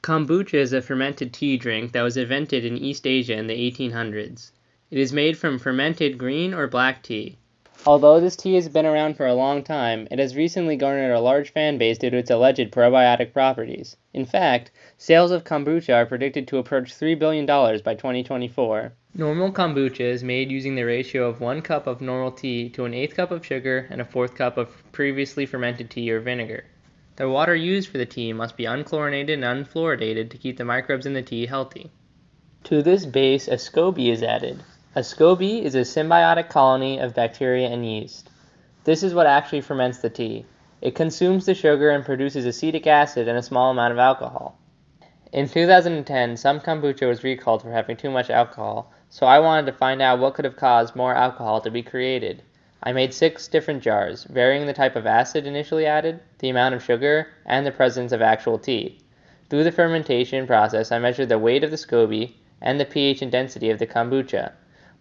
Kombucha is a fermented tea drink that was invented in East Asia in the 1800s. It is made from fermented green or black tea. Although this tea has been around for a long time, it has recently garnered a large fan base due to its alleged probiotic properties. In fact, sales of kombucha are predicted to approach $3 billion by 2024. Normal kombucha is made using the ratio of 1 cup of normal tea to an 1/8 cup of sugar and a 1/4 cup of previously fermented tea or vinegar. The water used for the tea must be unchlorinated and unfluoridated to keep the microbes in the tea healthy. To this base, a SCOBY is added. A SCOBY is a symbiotic colony of bacteria and yeast. This is what actually ferments the tea. It consumes the sugar and produces acetic acid and a small amount of alcohol. In 2010, some kombucha was recalled for having too much alcohol, so I wanted to find out what could have caused more alcohol to be created. I made 6 different jars, varying the type of acid initially added, the amount of sugar, and the presence of actual tea. Through the fermentation process, I measured the weight of the SCOBY and the pH and density of the kombucha.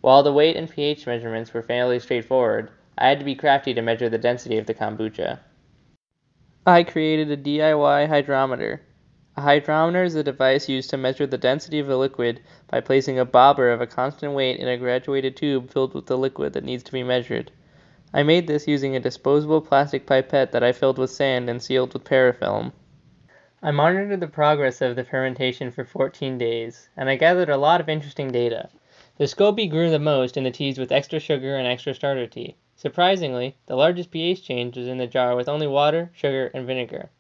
While the weight and pH measurements were fairly straightforward, I had to be crafty to measure the density of the kombucha. I created a DIY hydrometer. A hydrometer is a device used to measure the density of a liquid by placing a bobber of a constant weight in a graduated tube filled with the liquid that needs to be measured. I made this using a disposable plastic pipette that I filled with sand and sealed with parafilm. I monitored the progress of the fermentation for 14 days, and I gathered a lot of interesting data. The SCOBY grew the most in the teas with extra sugar and extra starter tea. Surprisingly, the largest pH change was in the jar with only water, sugar, and vinegar.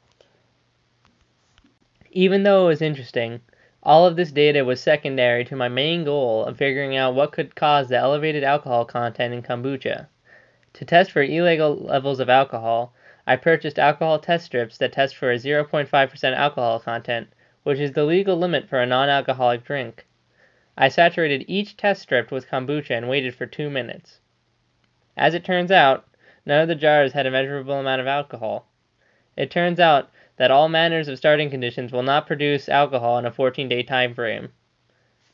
Even though it was interesting, all of this data was secondary to my main goal of figuring out what could cause the elevated alcohol content in kombucha. To test for illegal levels of alcohol, I purchased alcohol test strips that test for a 0.5% alcohol content, which is the legal limit for a non-alcoholic drink. I saturated each test strip with kombucha and waited for 2 minutes. As it turns out, none of the jars had a measurable amount of alcohol. It turns out that all manners of starting conditions will not produce alcohol in a 14-day time frame.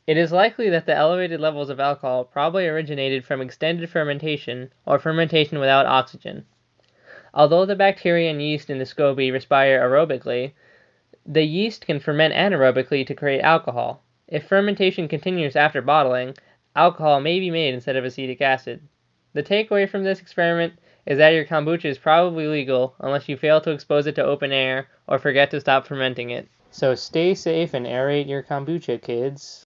It is likely that the elevated levels of alcohol probably originated from extended fermentation or fermentation without oxygen. Although the bacteria and yeast in the SCOBY respire aerobically, the yeast can ferment anaerobically to create alcohol. If fermentation continues after bottling, alcohol may be made instead of acetic acid. The takeaway from this experiment is that your kombucha is probably legal unless you fail to expose it to open air or forget to stop fermenting it. So stay safe and aerate your kombucha, kids.